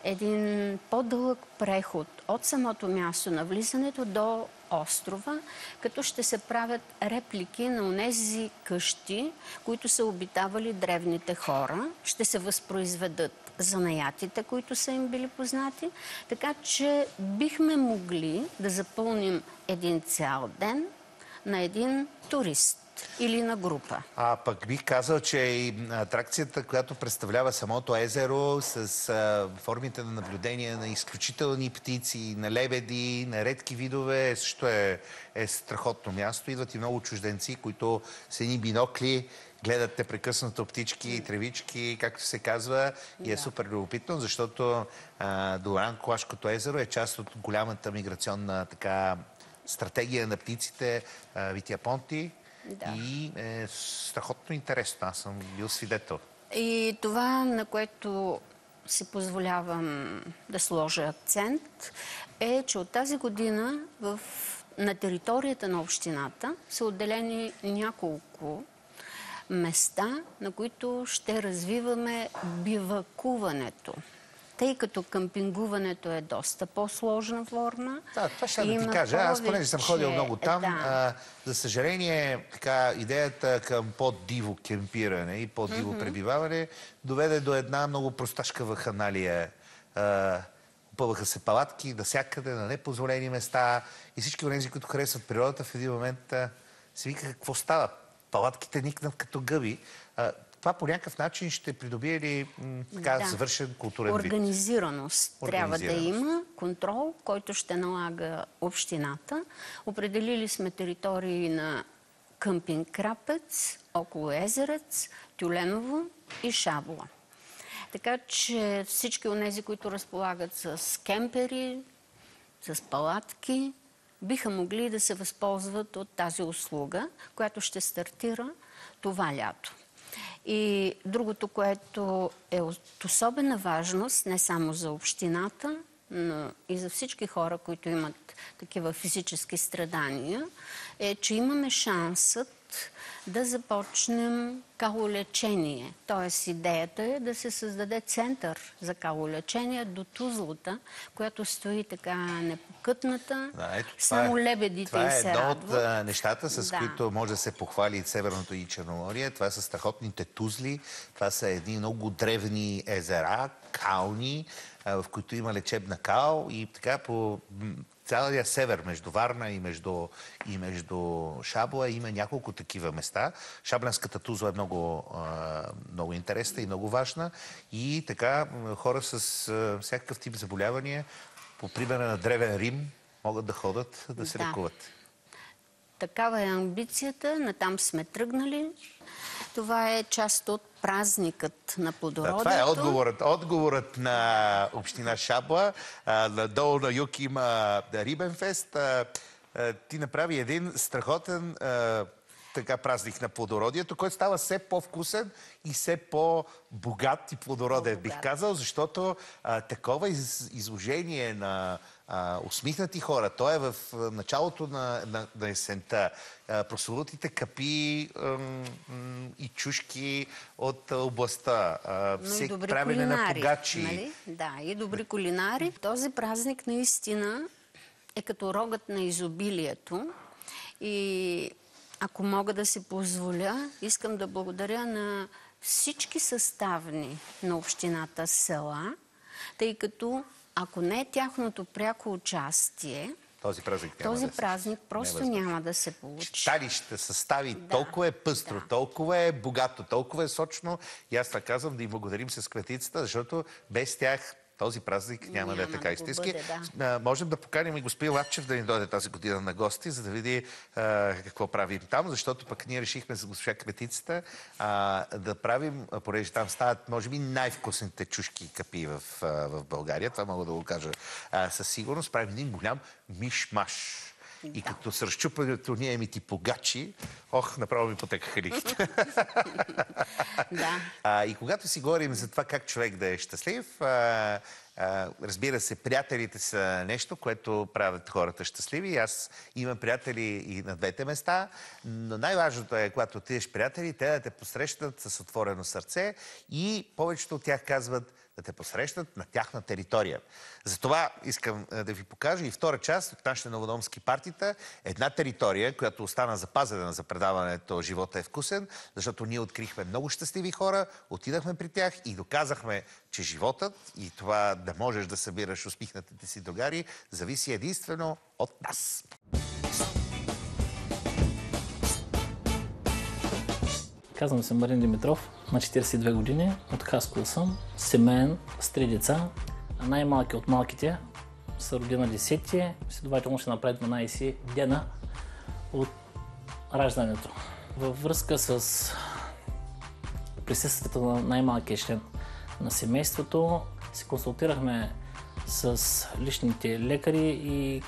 един по-дълъг преход от самото място на влизането до острова, като ще се правят реплики на онези къщи, които са обитавали древните хора. Ще се възпроизведат занаятите, които са им били познати. Така че бихме могли да запълним един цял ден на един турист или на група. Пък бих казал, че и атракцията, която представлява самото езеро с формите на наблюдение на изключителни птици, на лебеди, на редки видове, също е страхотно място. Идват и много чужденци, които с едни бинокли гледат непрекъснато птички и тревички, както се казва, и е супер любопитно, защото Дуранкулашкото езеро е част от голямата миграционна стратегия на птиците Вития Понти. Да. И е страхотно интересно. Аз съм бил свидетел. И това, на което си позволявам да сложа акцент, е, че от тази година в на територията на общината са отделени няколко места, на които ще развиваме бивакуването. Тъй като къмпингуването е доста по-сложна форма. Да, това ще да ти кажа. Аз понеже съм ходил много там, за съжаление, така, идеята към по-диво кемпиране и по-диво пребиваване доведе до една много просташкава ханалия. Опъваха се палатки навсякъде, на непозволени места и всички онези, които харесват природата, в един момент си вика какво става. Палатките никнат като гъби. Това по някакъв начин ще придобие ли завършен културен вид? Организираност. Трябва да има контрол, който ще налага общината. Определили сме територии на къмпинг Крапец, около Езерец, Тюленово и Шабла. Така че всички онези, които разполагат с кемпери, с палатки, биха могли да се възползват от тази услуга, която ще стартира това лято. И другото, което е от особена важност, не само за общината, но и за всички хора, които имат такива физически страдания, е, че имаме шансът да започнем калолечение. Тоест идеята е да се създаде център за калолечение до Тузлата, която стои така непокътната. Само лебедите и се радват. Това е едно от нещата, с които може да се похвали Северното и Черноморие. Това са страхотните Тузли. Това са едни много древни езера, кални, в които има лечебна кал и така по цялия север, между Варна и между Шабла, има няколко такива места. Шабленската Тузла е много интересна и много важна. И така хора с всякакъв тип заболявания, по примера на Древен Рим, могат да ходят да се лекуват. Такава е амбицията, натам сме тръгнали. Това е част от празникът на плодородието. Това е отговорът на община Шабла. Надолу на юг има Рибенфест. Ти направи един страхотен празник на плодородието, който става все по-вкусен и все по-богат и плодороден, бих казал, защото такова изложение на усмихнати хора, то е в началото на есента. Прословутите капи и чушки от областта. Правене на погачи. Нали? Да, и добри кулинари. Този празник наистина е като рогът на изобилието. И ако мога да си позволя, искам да благодаря на всички съставни на общината села, тъй като ако не е тяхното пряко участие, този празник просто няма да се получи. Читалища, състави, толкова е пъстро, толкова е богато, толкова е сочно. И аз така казвам да им благодарим с кметицата, защото без тях този празник няма да е така истински. Можем да поканим и господин Лапчев да ни дойде тази година на гости, за да види какво правим там, защото пък ние решихме с госпожа кметицата да правим, понеже там стават, може би, най-вкусните чушки и капи в България. Това мога да го кажа със сигурност. Правим един голям миш-маш. И като се разчупването ние ми ти погачи, направо ми потекаха ликите. И когато си говорим за това как човек да е щастлив, разбира се, приятелите са нещо, което правят хората щастливи. Аз имам приятели и на двете места, но най-важното е, когато отидеш приятели, те да те посрещат с отворено сърце и повечето от тях казват да те посрещат на тяхна територия. Затова искам да ви покажа и втора част от нашите новодомски партита. Една територия, която остана запазена за предаването "Живота е вкусен", защото ние открихме много щастливи хора, отидахме при тях и доказахме, че животът и това да можеш да събираш усмихнатите си другари зависи единствено от нас. Казвам се Марин Димитров, на 42 години, от Хасково съм, семейен, с 3 деца. Най-малки от малките са родени на 10-ти, следователно ще направят 12 дена от раждането. Във връзка с присъствието на най-малкия член на семейството се консултирахме с личните лекари и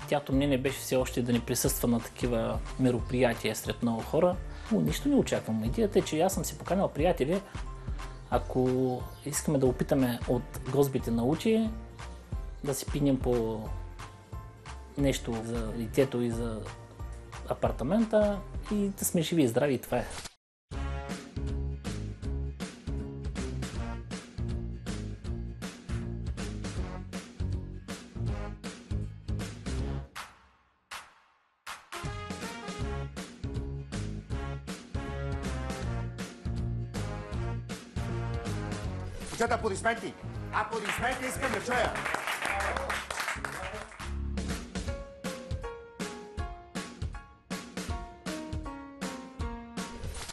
тяхното мнение беше все още да не присъства на такива мероприятия сред много хора. Но нищо не очаквам. Идеята е, че аз съм си поканил приятели, ако искаме да опитаме от гозбите научи, да си пинем по нещо за детето и за апартамента и да сме живи и здрави и това е. Чуят аплодисменти! Аплодисменти искам да чуя!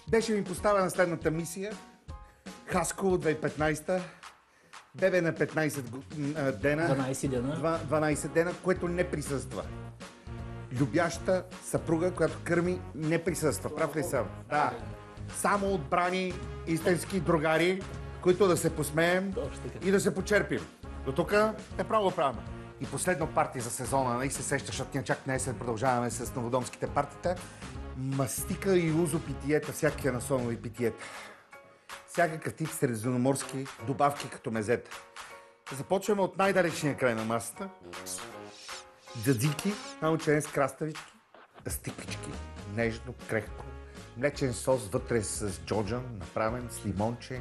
Беше ми поставена следната мисия. Хасково 2015, бебе на 15 дена. 12 дена. 12 дена, което не присъства. Любяща съпруга, която кърми, не присъства. Прав ли съм? Да. Само отбрани истински другари, които да се посмеем и да се почерпим. До тук е право правилно. И последно парти за сезона, нали се сещаш, защото ние чак днес продължаваме с новодомските партита. Мастика и узо питиета, всякакви насонови питиета. Всякакъв тип средиземноморски добавки като мезета. Започваме от най-далечния край на масата. Дзадзики, научени с краставички, стиквички, нежно, крехко. Млечен сос вътре с джоджан, направен с лимонче.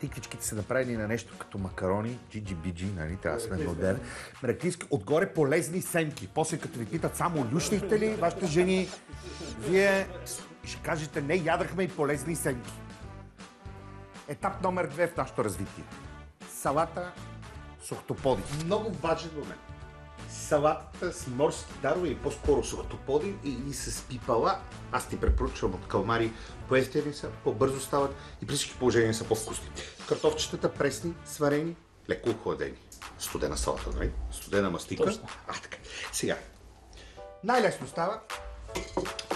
Тиквичките са направени на нещо като макарони, джиджи-биджи, нали, трябва да сме модерни. Мракийски, отгоре полезни семки. После като ви питат само люшнихте ли, вашите жени, вие ще кажете не, ядахме и полезни семки. Етап номер 2 в нашето развитие. Салата с охтоподи. Много важен момент. Салатата с морски дарове или по-скоро с охтоподи или с пипала. Аз ти препоръчвам от калмари. По-евтини са, по-бързо стават и при всички положения са по-вкусни. Картофчетата пресни, сварени, леко охладени. Студена салата, нали? Студена мастика. Точно. Така. Сега. Най-лесно става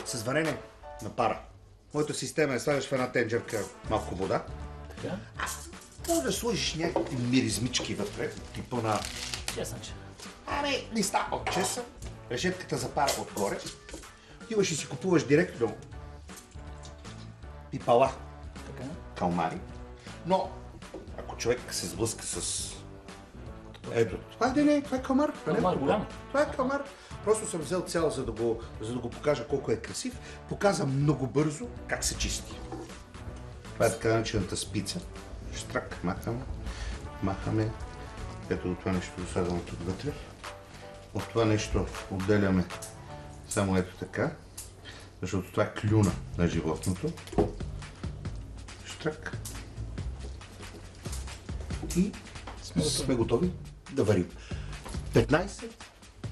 с варене на пара. Моята система е слагаш в една тенджерка малко вода. Така. Може да сложиш някакви миризмички вътре, типа на... Чесънче. Листа от чесън, решетката за пара отгоре. Отиваш и си купуваш директно пипала, Така. калмари. Но, ако човек се сблъска с... Ето, това е калмар. Калмар голям. Това е калмар. Просто съм взел цял, за да го покажа колко е красив. Показа много бързо как се чисти. Това е така наречената спица. Штрак, махаме. Ето до това нещо досадаме тук вътре. От това нещо отделяме само ето така, защото това е клюна на животното. Штрак. И сме готови да варим. 15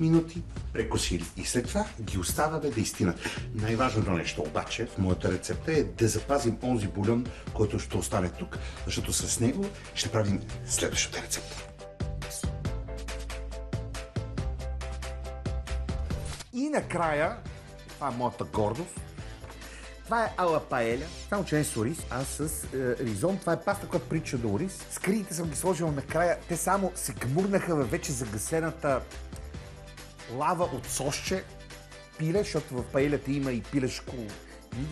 минути прекусили. И след това ги оставяме да изтинат. Най-важното нещо обаче в моята рецепта е да запазим онзи бульон, който ще остане тук, защото с него ще правим следващата рецепта. И накрая, това е моята гордост, това е ала паеля, само че не с ориз, а с ризон. Това е паста, която прилича до ориз. Скрините съм ги сложил накрая, те само се гмурнаха във вече загасената лава от сосче, пиле, защото в паелята има и пилешко.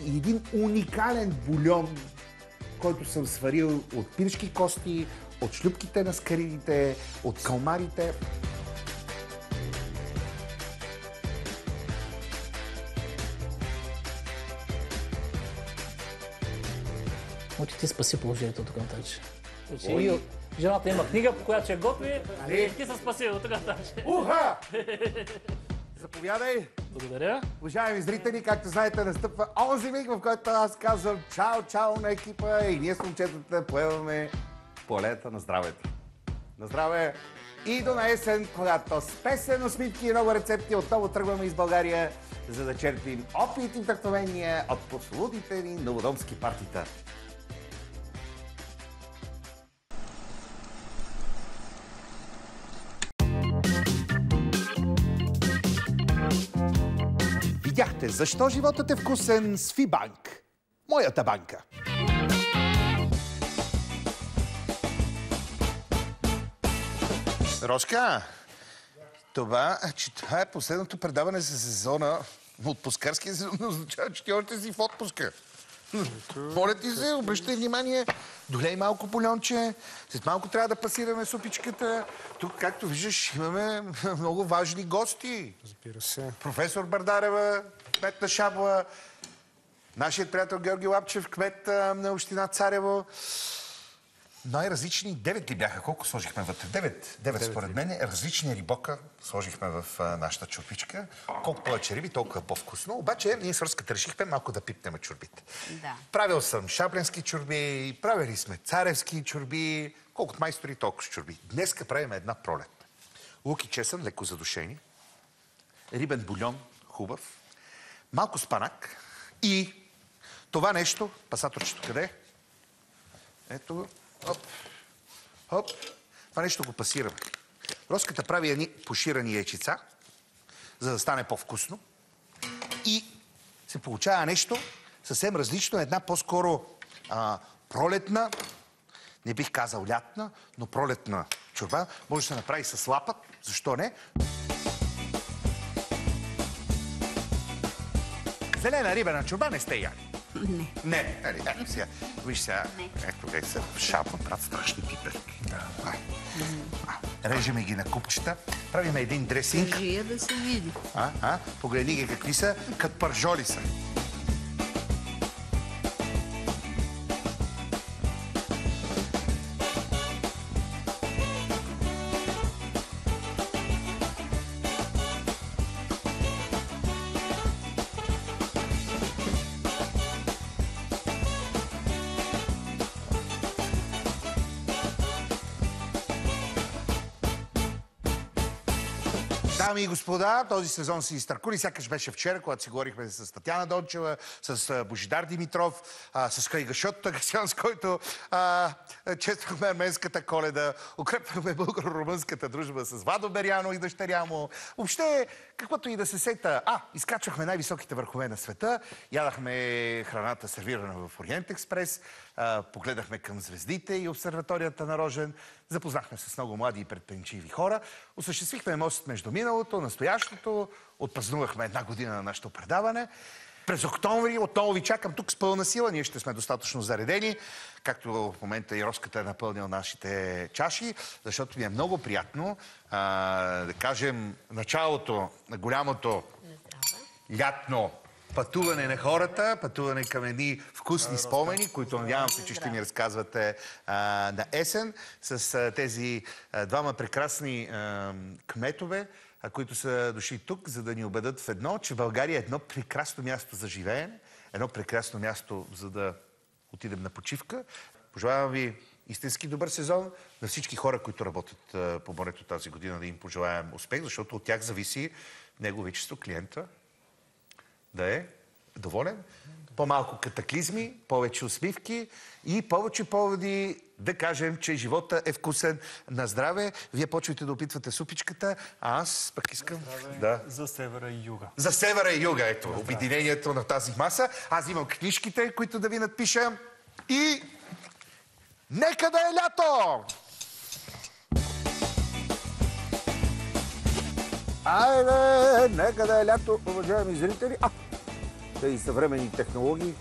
И един уникален бульон, който съм сварил от пилешки кости, от шлюпките на скаридите, от калмарите. Моти ти спаси положението тук нататък. Жената има книга, по която ще готви, и ти се спаси от тук нататък. Уха! Заповядай! Благодаря. Уважаеми зрители, както знаете, настъпва онзи миг, в който аз казвам чао на екипа и ние с момчетата поемаме полета на здравето. На здраве! И до на есен, когато с песен, усмивки и много рецепти отново тръгваме из България, за да черпим опит и вдъхновения от прословутите ни новодомски партита. Видяхте защо животът е вкусен с Фибанк. Моята банка. Рожка, това е последното предаване за сезона, отпускарския сезон, означава, че ти още си в отпуска. Моля ти се, обръщай внимание. Долей малко бульонче. След малко трябва да пасираме супичката. Тук, както виждаш, имаме много важни гости. Разбира се. Професор Бардарева, кмет на Шабла, нашият приятел Георги Лапчев, кмет на община Царево. Най-различни 9 ли бяха? Колко сложихме вътре? 9 според мен. Различни рибока сложихме в нашата чорбичка. Колко повече риби, толкова по-вкусно. Обаче ние с Роската решихме малко да пипнем чорбите. Да. Правил съм шабленски чорби, правили сме царевски чорби. Колкото майстори, толкова чорби. Днеска правим една пролет. Лук и чесън, леко задушени. Рибен бульон, хубав. Малко спанак. И това нещо, пасаторчето къде е? Ето го. Хоп, хоп. Това нещо го пасираме. Роската прави едни поширани яйчица, за да стане по-вкусно. И се получава нещо съвсем различно. Една по-скоро пролетна, не бих казал лятна, но пролетна чорба. Може да се направи с лапът, защо не? Зелена рибена чорба не сте яли? Не. Не, нали, сега, виж сега, ето къде са в Шабла, правят страшни пиперки. Да. Режеме ги на купчета, правиме един дресинг. Кажи я да се види. Погледни ги какви са, като пържоли са. Дами и господа, този сезон се изтъркули. Сякаш беше вчера, когато си говорихме с Татяна Дончева, с Божидар Димитров, с Хайгашот Тагасян, с който чествахме арменската Коледа, укрепвахме българо-румънската дружба с Владо Беряно и дъщеря му. Въобще, каквото и да се сета. Изкачвахме най-високите върхове на света, ядахме храната сервирана в Ориент Експрес, погледахме към звездите и обсерваторията на Рожен, запознахме се с много млади и предприемчиви хора, осъществихме мост между миналото, настоящото, отпразнувахме една година на нашето предаване. През октомври отново ви чакам тук с пълна сила, ние ще сме достатъчно заредени, както в момента и Роската е напълнил нашите чаши, защото ми е много приятно да кажем началото на голямото лятно пътуване на хората, пътуване към едни вкусни спомени, които надявам се, че ще ми разказвате на есен, с тези двама прекрасни кметове, които са дошли тук, за да ни убедят в едно, че България е едно прекрасно място за живеене, едно прекрасно място, за да отидем на почивка. Пожелавам ви истински добър сезон. На всички хора, които работят по морето тази година, да им пожелаем успех, защото от тях зависи Негово Величество, клиента, да е доволен. По-малко катаклизми, повече усмивки и повече поводи да кажем, че живота е вкусен. На здраве! Вие почвайте да опитвате супичката, а аз пък искам... Да. За севера и юга. За севера и юга, ето, обединението на тази маса. Аз имам книжките, които да ви надпиша. И... Нека да е лято! Айде, нека да е лято, уважаеми зрители. Тези съвременни технологии.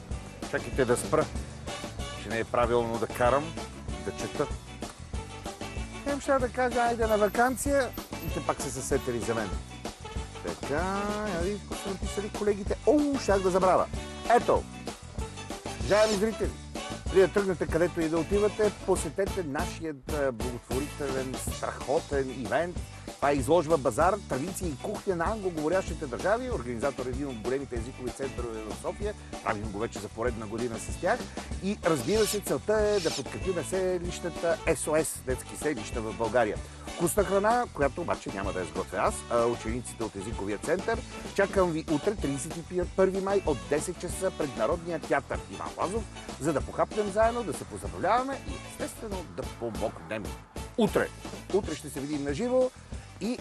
Чакайте да спра, че не е правилно да карам, да чета. Хем ще да кажа, айде на ваканция и те пак се съсетили за мен. Така, яви, какво са написали колегите? Щях да забравя. Ето, уважаеми зрители, преди да тръгнете където и да отивате, посетете нашият благотворителен, страхотен ивент. Това е изложба базар, традиции и кухня на англоговорящите държави. Организатор е един от големите езикови центрове в София. Правим го вече за поредна година с тях. И разбира се, целта е да подкрепим селищата СОС, детски селища в България. Вкусна храна, която обаче няма да я сготвя аз, а учениците от езиковия център. Чакам ви утре, 31 май от 10 часа пред Народния театър Иван Лазов, за да похапнем заедно, да се позабавляваме и естествено да помогнем. Утре ще се видим на живо и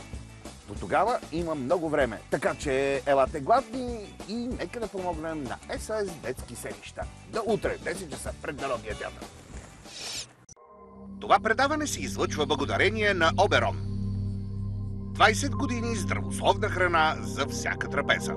до тогава има много време. Така че елате гладни и нека да помогнем на СОС детски селища. До утре, 10 часа пред Народния театър. Това предаване се излъчва благодарение на Оберон. 20 години здравословна храна за всяка трапеза.